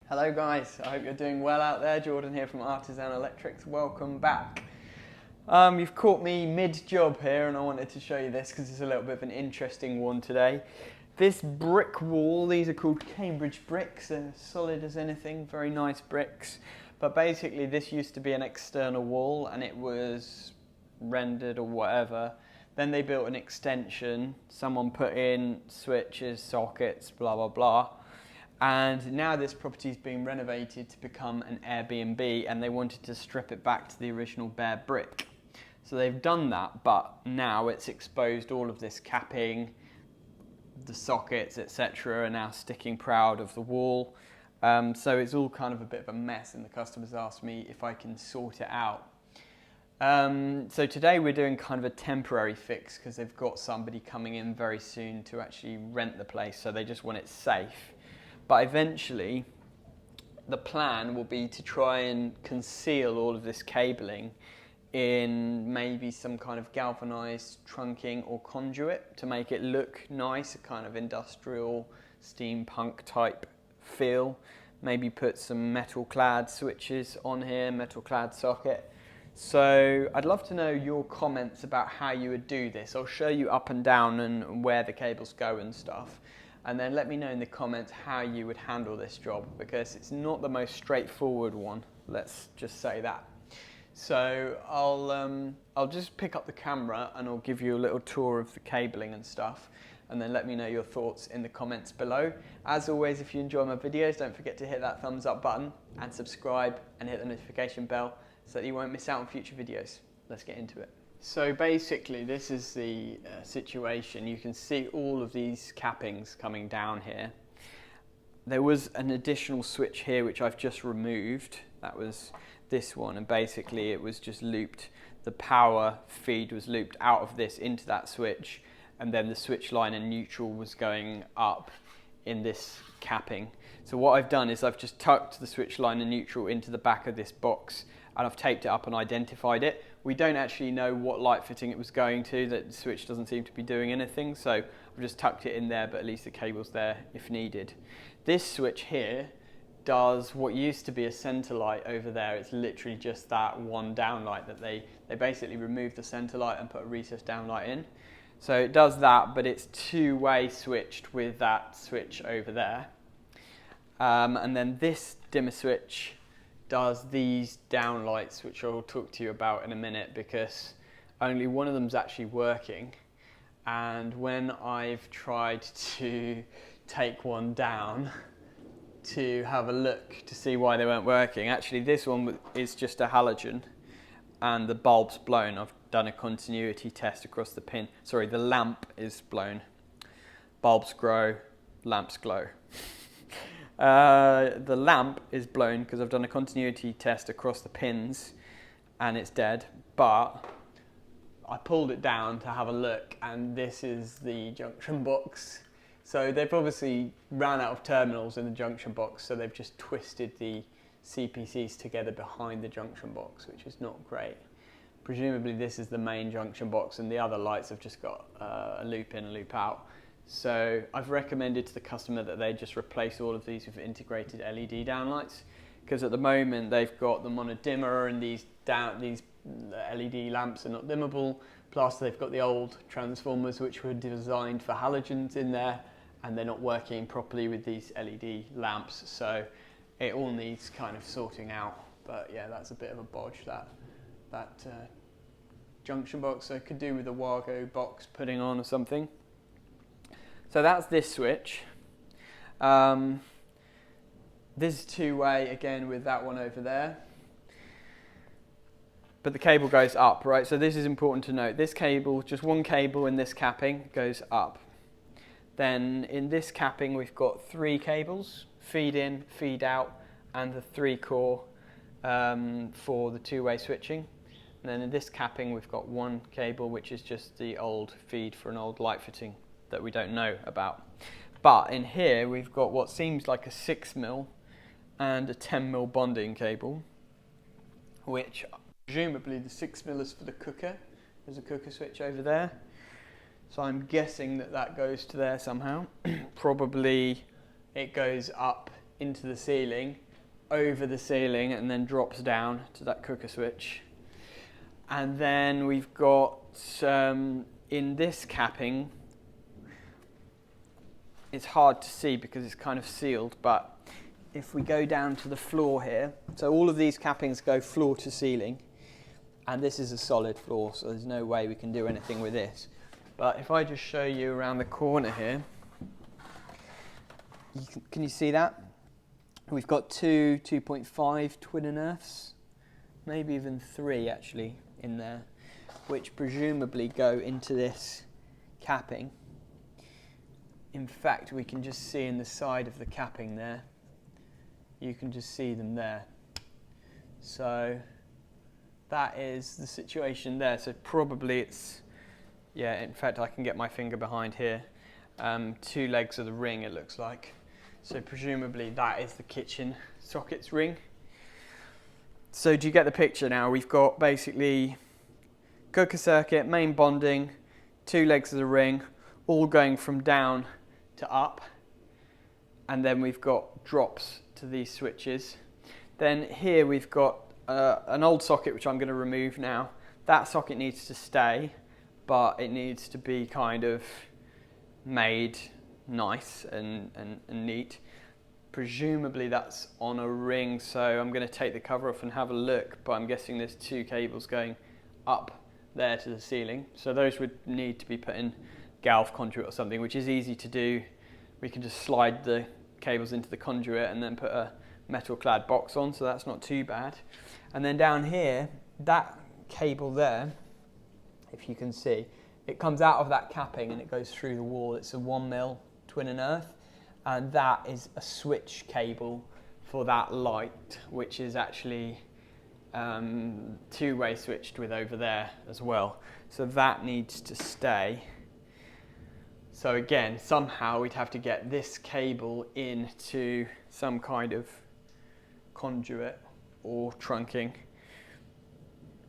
Hello guys, I hope you're doing well out there. Jordan here from Artisan Electrics. Welcome back. You've caught me mid-job here and I wanted to show you this because it's a little bit of an interesting one today. This brick wall, these are called Cambridge bricks. They're solid as anything, very nice bricks. But basically this used to be an external wall and it was rendered or whatever. Then they built an extension, someone put in switches, sockets, blah blah blah. And now this property is being renovated to become an Airbnb and they wanted to strip it back to the original bare brick. So they've done that, but now it's exposed all of this capping, the sockets, etc. are now sticking proud of the wall. So it's all kind of a bit of a mess and the customers asked me if I can sort it out. So today we're doing kind of a temporary fix because they've got somebody coming in very soon to actually rent the place, so they just want it safe. But eventually, the plan will be to try and conceal all of this cabling in maybe some kind of galvanized trunking or conduit to make it look nice, a kind of industrial steampunk type feel. Maybe put some metal clad switches on here, metal clad socket. So I'd love to know your comments about how you would do this. I'll show you up and down and where the cables go and stuff. And then let me know in the comments how you would handle this job, because it's not the most straightforward one, let's just say that. So I'll just pick up the camera and I'll give you a little tour of the cabling and stuff, and then let me know your thoughts in the comments below. As always, if you enjoy my videos, don't forget to hit that thumbs up button and subscribe and hit the notification bell so that you won't miss out on future videos. Let's get into it. So basically this is the situation. You can see all of these cappings coming down here. There was an additional switch here which I've just removed. That was this one, and basically it was just looped. The power feed was looped out of this into that switch, and then the switch line and neutral was going up in this capping. So what I've done is I've just tucked the switch line and neutral into the back of this box and I've taped it up and identified it. We don't actually know what light fitting it was going to. That switch doesn't seem to be doing anything, so I've just tucked it in there, but at least the cable's there if needed. This switch here does what used to be a center light over there. It's literally just that one downlight that they basically removed the center light and put a recessed downlight in. So it does that, but it's two-way switched with that switch over there. And then this dimmer switch does these downlights, which I'll talk to you about in a minute, because only one of them's actually working. And when I've tried to take one down to have a look to see why they weren't working, actually this one is just a halogen and the bulb's blown. I've done a continuity test across the pin. Sorry, the lamp is blown. Bulbs grow, lamps glow. The lamp is blown because I've done a continuity test across the pins and it's dead, but I pulled it down to have a look and this is the junction box. So they've obviously ran out of terminals in the junction box, so they've just twisted the CPCs together behind the junction box, which is not great. Presumably this is the main junction box and the other lights have just got a loop in, a loop out. So I've recommended to the customer that they just replace all of these with integrated LED downlights, because at the moment they've got them on a dimmer and these LED lamps are not dimmable, plus they've got the old transformers which were designed for halogens in there and they're not working properly with these LED lamps, so it all needs kind of sorting out. But yeah, that's a bit of a bodge, that junction box. So I could do with a Wago box putting on or something. So that's this switch. This is two-way again with that one over there. But the cable goes up, right? So this is important to note. This cable, just one cable in this capping, goes up. Then in this capping we've got three cables, feed in, feed out, and the 3-core for the two-way switching. And then in this capping we've got one cable which is just the old feed for an old light fitting that we don't know about. But in here we've got what seems like a 6mm and a 10mm bonding cable, which presumably the 6mm is for the cooker. There's a cooker switch over there. So I'm guessing that that goes to there somehow. Probably it goes up into the ceiling, over the ceiling, and then drops down to that cooker switch. And then we've got, in this capping, it's hard to see because it's kind of sealed, but if we go down to the floor here, so all of these cappings go floor to ceiling, and this is a solid floor, so there's no way we can do anything with this. But if I just show you around the corner here, can you see that? We've got two 2.5 twin and earths, maybe even 3 actually in there, which presumably go into this capping. In fact, we can just see in the side of the capping there, you can just see them there. So that is the situation there. So probably it's, yeah, in fact I can get my finger behind here. 2 legs of the ring it looks like. So presumably that is the kitchen sockets ring. So do you get the picture now? We've got basically cooker circuit, main bonding, 2 legs of the ring, all going from down to up. And then we've got drops to these switches. Then here we've got an old socket which I'm going to remove now. That socket needs to stay, but it needs to be kind of made nice and neat. Presumably that's on a ring, so I'm going to take the cover off and have a look, but I'm guessing there's 2 cables going up there to the ceiling. So those would need to be put in galv conduit or something, which is easy to do. We can just slide the cables into the conduit and then put a metal clad box on, so that's not too bad. And then down here, that cable there, if you can see, it comes out of that capping and it goes through the wall. It's a 1mm twin and earth, and that is a switch cable for that light, which is actually 2-way switched with over there as well. So that needs to stay. So again, somehow we'd have to get this cable into some kind of conduit or trunking.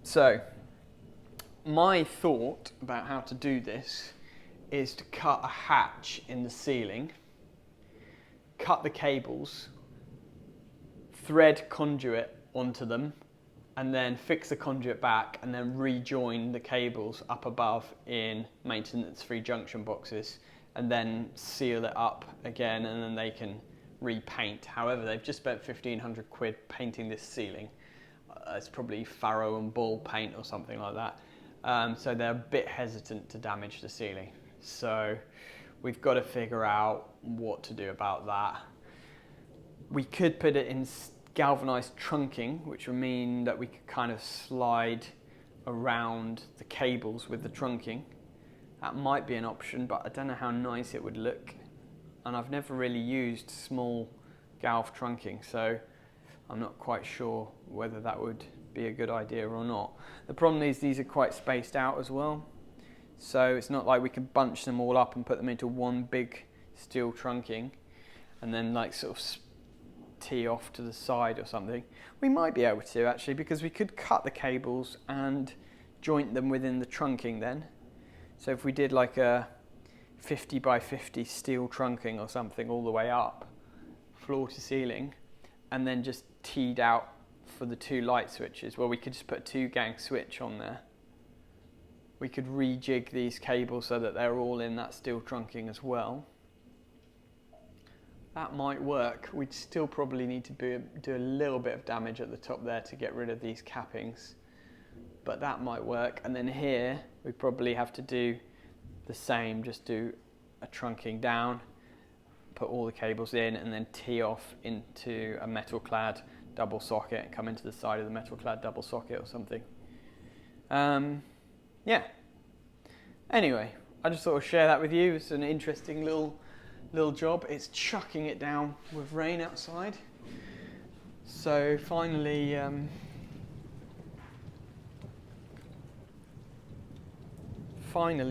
So my thought about how to do this is to cut a hatch in the ceiling, cut the cables, thread conduit onto them, and then fix the conduit back and then rejoin the cables up above in maintenance-free junction boxes, and then seal it up again, and then they can repaint. However, they've just spent 1,500 quid painting this ceiling. It's probably Farrow and Ball paint or something like that. So they're a bit hesitant to damage the ceiling. So we've got to figure out what to do about that. We could put it in galvanized trunking, which would mean that we could kind of slide around the cables with the trunking. That might be an option, but I don't know how nice it would look. And I've never really used small galv trunking, so I'm not quite sure whether that would be a good idea or not. The problem is these are quite spaced out as well. So it's not like we can bunch them all up and put them into one big steel trunking and then like sort of tee off to the side or something. We might be able to actually, because we could cut the cables and joint them within the trunking then. So if we did like a 50 by 50 steel trunking or something all the way up, floor to ceiling, and then just teed out for the 2 light switches, well, we could just put a 2-gang switch on there. We could rejig these cables so that they're all in that steel trunking as well. That might work. We'd still probably need to do a little bit of damage at the top there to get rid of these cappings, but that might work. And then here we probably have to do the same, just do a trunking down, put all the cables in, and then tee off into a metal clad double socket and come into the side of the metal clad double socket or something. Yeah. Anyway, I just thought I'd share that with you. It's an interesting little job. It's chucking it down with rain outside. So finally,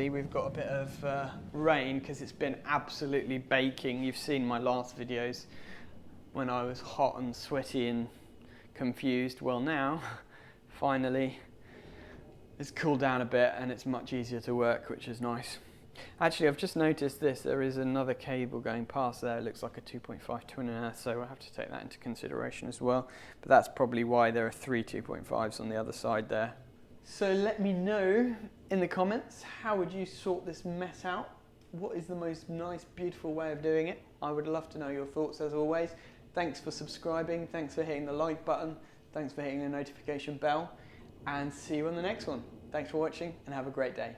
we've got a bit of rain because it's been absolutely baking. You've seen my last videos when I was hot and sweaty and confused. Well, now, finally, it's cooled down a bit and it's much easier to work, which is nice. Actually, I've just noticed this. There is another cable going past there. It looks like a 2.5 to 1.5, so we'll have to take that into consideration as well. But that's probably why there are 3 2.5s on the other side there. So let me know in the comments, how would you sort this mess out? What is the most nice, beautiful way of doing it? I would love to know your thoughts as always. Thanks for subscribing. Thanks for hitting the like button. Thanks for hitting the notification bell. And see you on the next one. Thanks for watching and have a great day.